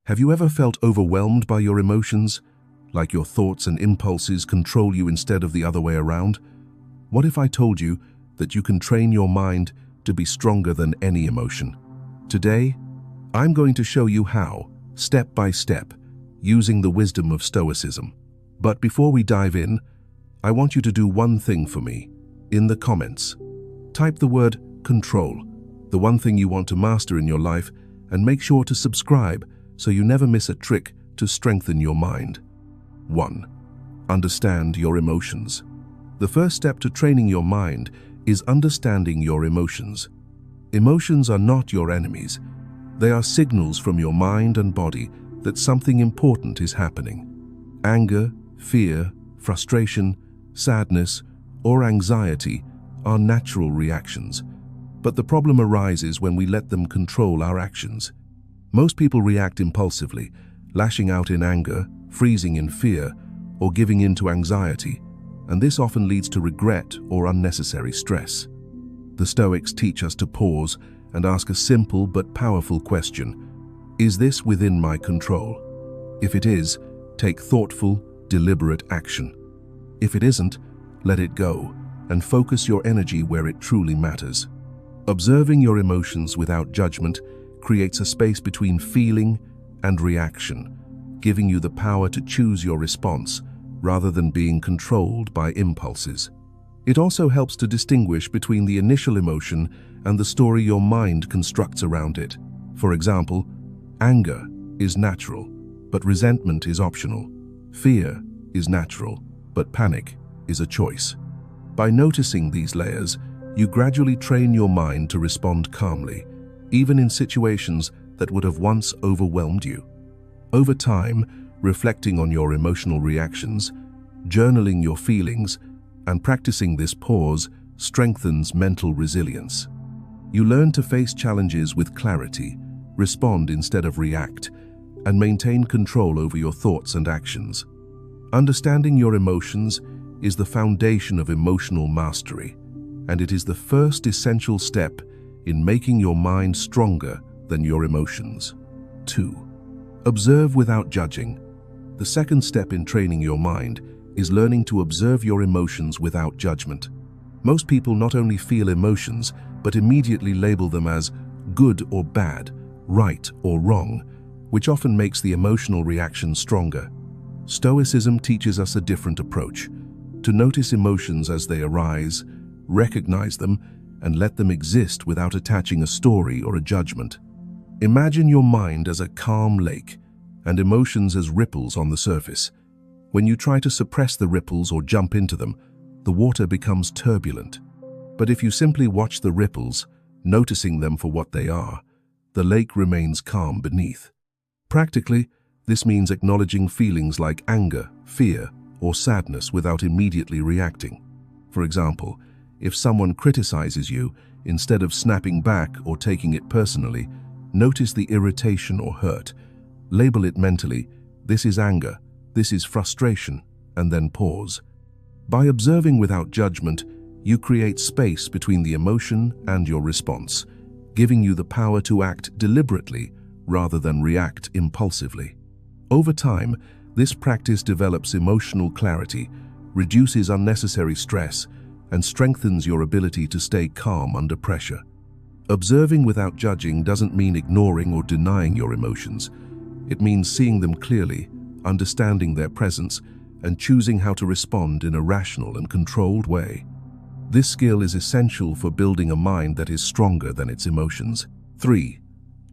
Have you ever felt overwhelmed by your emotions? Like your thoughts and impulses control you instead of the other way around? What if I told you that you can train your mind to be stronger than any emotion? Today, I'm going to show you how, step by step, using the wisdom of Stoicism. But before we dive in, I want you to do one thing for me. In the comments, type the word control, the one thing you want to master in your life, and make sure to subscribe so you never miss a trick to strengthen your mind. 1. Understand your emotions. The first step to training your mind is understanding your emotions. Emotions are not your enemies. They are signals from your mind and body that something important is happening. Anger, fear, frustration, sadness, or anxiety are natural reactions, but the problem arises when we let them control our actions. Most people react impulsively, lashing out in anger, freezing in fear, or giving in to anxiety, and this often leads to regret or unnecessary stress. The Stoics teach us to pause and ask a simple but powerful question: is this within my control? If it is, take thoughtful, deliberate action. If it isn't, let it go and focus your energy where it truly matters. Observing your emotions without judgment creates a space between feeling and reaction, giving you the power to choose your response rather than being controlled by impulses. It also helps to distinguish between the initial emotion and the story your mind constructs around it. For example, anger is natural, but resentment is optional. Fear is natural, but panic is a choice. By noticing these layers, you gradually train your mind to respond calmly, even in situations that would have once overwhelmed you. Over time, reflecting on your emotional reactions, journaling your feelings, and practicing this pause strengthens mental resilience. You learn to face challenges with clarity, respond instead of react, and maintain control over your thoughts and actions. Understanding your emotions is the foundation of emotional mastery, and it is the first essential step in making your mind stronger than your emotions. 2. Observe without judging. The second step in training your mind is learning to observe your emotions without judgment. Most people not only feel emotions, but immediately label them as good or bad, right or wrong, which often makes the emotional reaction stronger. Stoicism teaches us a different approach: to notice emotions as they arise, recognize them, and let them exist without attaching a story or a judgment. Imagine your mind as a calm lake and emotions as ripples on the surface. When you try to suppress the ripples or jump into them, the water becomes turbulent. But if you simply watch the ripples, noticing them for what they are, the lake remains calm beneath. Practically, this means acknowledging feelings like anger, fear, or sadness without immediately reacting. For example, if someone criticizes you, instead of snapping back or taking it personally, notice the irritation or hurt. Label it mentally: this is anger, this is frustration, and then pause. By observing without judgment, you create space between the emotion and your response, giving you the power to act deliberately rather than react impulsively. Over time, this practice develops emotional clarity, reduces unnecessary stress, and strengthens your ability to stay calm under pressure. Observing without judging doesn't mean ignoring or denying your emotions. It means seeing them clearly, understanding their presence, and choosing how to respond in a rational and controlled way. This skill is essential for building a mind that is stronger than its emotions. 3.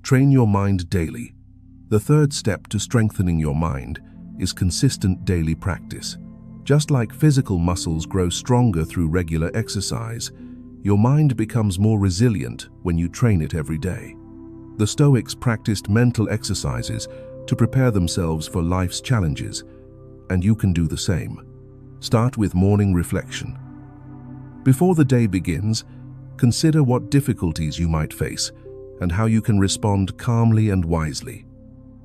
Train your mind daily. The third step to strengthening your mind is consistent daily practice. Just like physical muscles grow stronger through regular exercise, your mind becomes more resilient when you train it every day. The Stoics practiced mental exercises to prepare themselves for life's challenges, and you can do the same. Start with morning reflection. Before the day begins, consider what difficulties you might face and how you can respond calmly and wisely.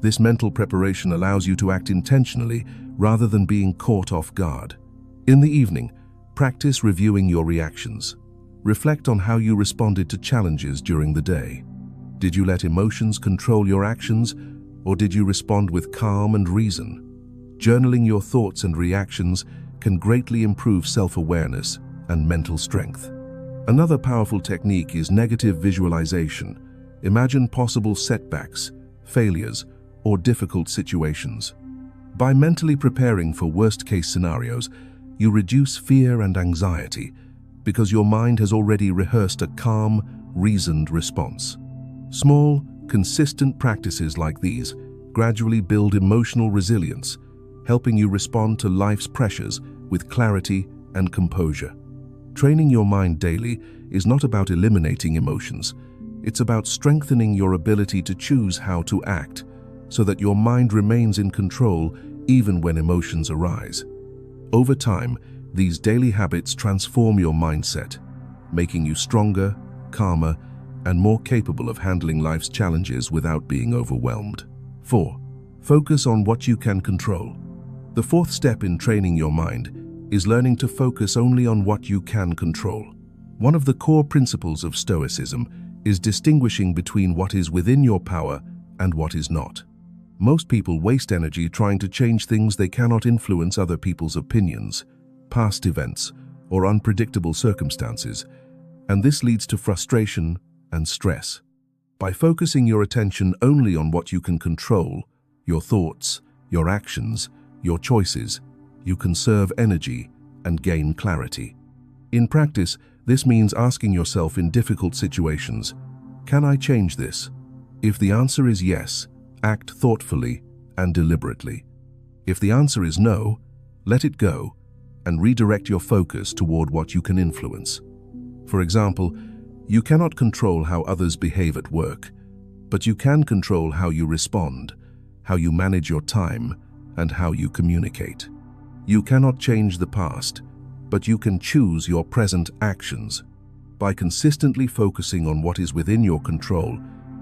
This mental preparation allows you to act intentionally rather than being caught off guard. In the evening, practice reviewing your reactions. Reflect on how you responded to challenges during the day. Did you let emotions control your actions, Or did you respond with calm and reason? Journaling your thoughts and reactions can greatly improve self-awareness and mental strength. Another powerful technique is negative visualization. Imagine possible setbacks, failures, or difficult situations. By mentally preparing for worst-case scenarios, you reduce fear and anxiety because your mind has already rehearsed a calm, reasoned response. Small, consistent practices like these gradually build emotional resilience, helping you respond to life's pressures with clarity and composure. Training your mind daily is not about eliminating emotions. It's about strengthening your ability to choose how to act so that your mind remains in control even when emotions arise. Over time, these daily habits transform your mindset, making you stronger, calmer, and more capable of handling life's challenges without being overwhelmed. 4. Focus on what you can control. The fourth step in training your mind is learning to focus only on what you can control. One of the core principles of Stoicism is distinguishing between what is within your power and what is not. Most people waste energy trying to change things they cannot influence: other people's opinions, past events, or unpredictable circumstances, and this leads to frustration and stress. By focusing your attention only on what you can control, your thoughts, your actions, your choices, you conserve energy and gain clarity. In practice, this means asking yourself in difficult situations, can I change this? If the answer is yes, act thoughtfully and deliberately. If the answer is no, let it go and redirect your focus toward what you can influence. For example, you cannot control how others behave at work, but you can control how you respond, how you manage your time, and how you communicate. You cannot change the past, but you can choose your present actions. By consistently focusing on what is within your control,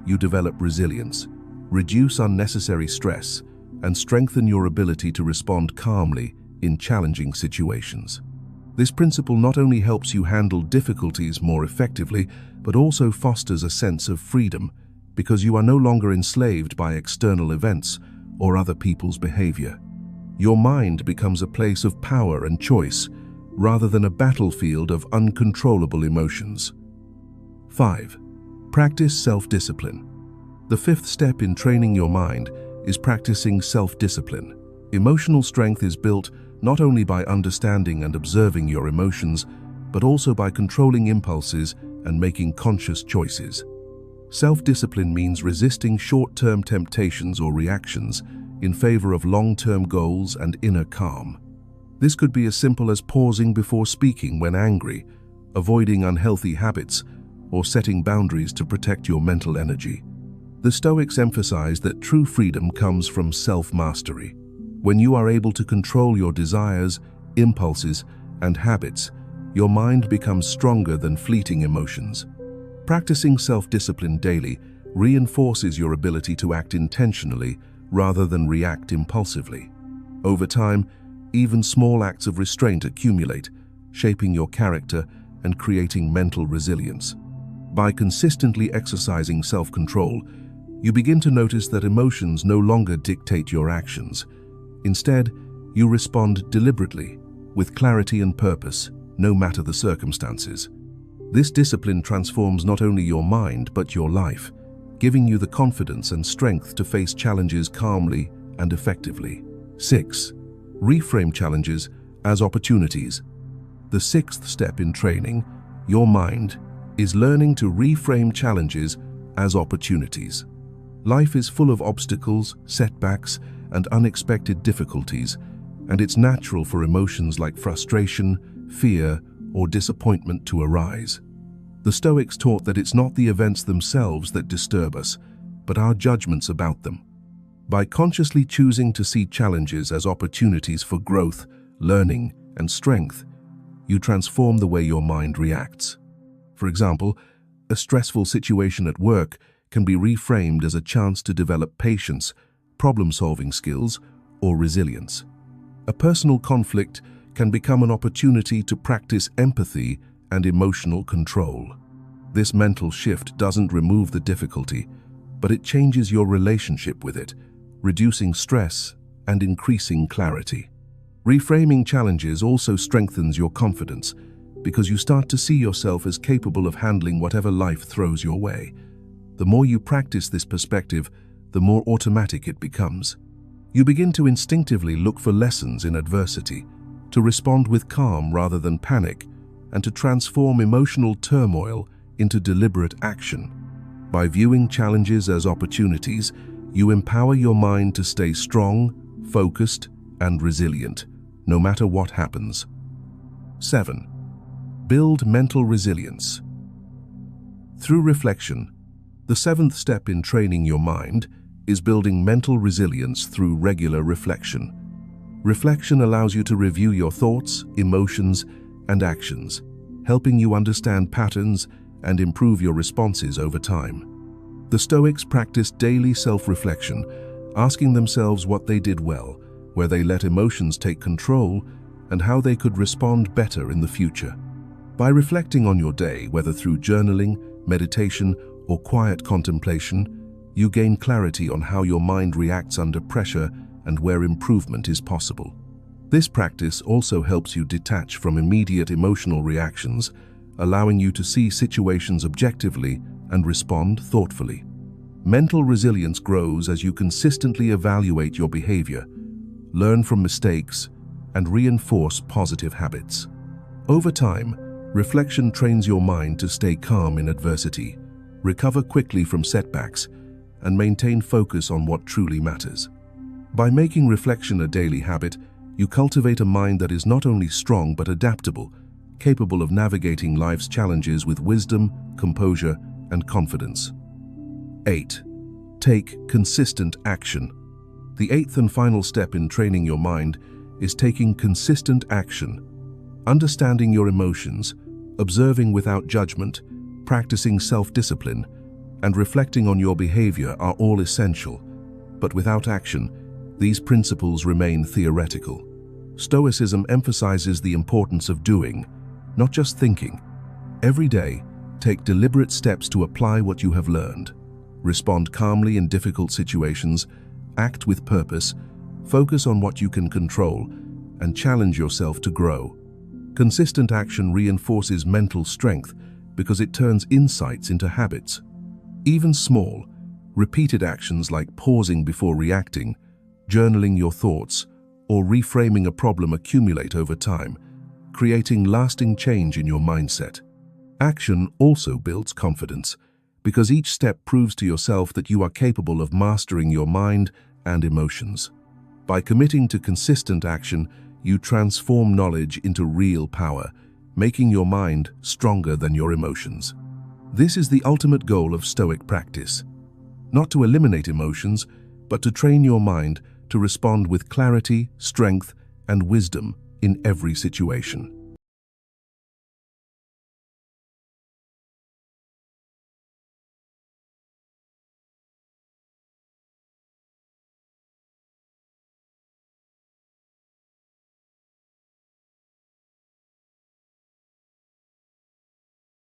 you develop resilience, reduce unnecessary stress, and strengthen your ability to respond calmly in challenging situations. This principle not only helps you handle difficulties more effectively, but also fosters a sense of freedom, because you are no longer enslaved by external events or other people's behavior. Your mind becomes a place of power and choice, rather than a battlefield of uncontrollable emotions. 5. Practice self-discipline. The fifth step in training your mind is practicing self-discipline. Emotional strength is built not only by understanding and observing your emotions, but also by controlling impulses and making conscious choices. Self-discipline means resisting short-term temptations or reactions in favor of long-term goals and inner calm. This could be as simple as pausing before speaking when angry, avoiding unhealthy habits, or setting boundaries to protect your mental energy. The Stoics emphasize that true freedom comes from self-mastery. When you are able to control your desires, impulses, and habits, your mind becomes stronger than fleeting emotions. Practicing self-discipline daily reinforces your ability to act intentionally rather than react impulsively. Over time, even small acts of restraint accumulate, shaping your character and creating mental resilience. By consistently exercising self-control, you begin to notice that emotions no longer dictate your actions. Instead, you respond deliberately, with clarity and purpose, no matter the circumstances. This discipline transforms not only your mind but your life, giving you the confidence and strength to face challenges calmly and effectively. 6. Reframe challenges as opportunities. The sixth step in training your mind is learning to reframe challenges as opportunities. Life is full of obstacles, setbacks, and unexpected difficulties, and it's natural for emotions like frustration, fear, or disappointment to arise. The Stoics taught that it's not the events themselves that disturb us, but our judgments about them. By consciously choosing to see challenges as opportunities for growth, learning, and strength, you transform the way your mind reacts. For example, a stressful situation at work can be reframed as a chance to develop patience, problem-solving skills, or resilience. A personal conflict can become an opportunity to practice empathy and emotional control. This mental shift doesn't remove the difficulty, but it changes your relationship with it, reducing stress and increasing clarity. Reframing challenges also strengthens your confidence because you start to see yourself as capable of handling whatever life throws your way. The more you practice this perspective, the more automatic it becomes. You begin to instinctively look for lessons in adversity, to respond with calm rather than panic, and to transform emotional turmoil into deliberate action. By viewing challenges as opportunities, you empower your mind to stay strong, focused, and resilient, no matter what happens. 7. Build mental resilience. Through reflection, the seventh step in training your mind is building mental resilience through regular reflection. Reflection allows you to review your thoughts, emotions, and actions, helping you understand patterns and improve your responses over time. The Stoics practiced daily self-reflection, asking themselves what they did well, where they let emotions take control, and how they could respond better in the future. By reflecting on your day, whether through journaling, meditation, or quiet contemplation, you gain clarity on how your mind reacts under pressure and where improvement is possible. This practice also helps you detach from immediate emotional reactions, allowing you to see situations objectively and respond thoughtfully. Mental resilience grows as you consistently evaluate your behavior, learn from mistakes, and reinforce positive habits. Over time, reflection trains your mind to stay calm in adversity, recover quickly from setbacks, and maintain focus on what truly matters. By making reflection a daily habit, you cultivate a mind that is not only strong but adaptable, capable of navigating life's challenges with wisdom, composure, and confidence. 8. Take consistent action. The eighth and final step in training your mind is taking consistent action. Understanding your emotions, observing without judgment, practicing self-discipline, and reflecting on your behavior are all essential. But without action, these principles remain theoretical. Stoicism emphasizes the importance of doing, not just thinking. Every day, take deliberate steps to apply what you have learned. Respond calmly in difficult situations, act with purpose, focus on what you can control, and challenge yourself to grow. Consistent action reinforces mental strength because it turns insights into habits. Even small, repeated actions like pausing before reacting, journaling your thoughts, or reframing a problem accumulate over time, creating lasting change in your mindset. Action also builds confidence, because each step proves to yourself that you are capable of mastering your mind and emotions. By committing to consistent action, you transform knowledge into real power, making your mind stronger than your emotions. This is the ultimate goal of Stoic practice. Not to eliminate emotions, but to train your mind to respond with clarity, strength, and wisdom in every situation.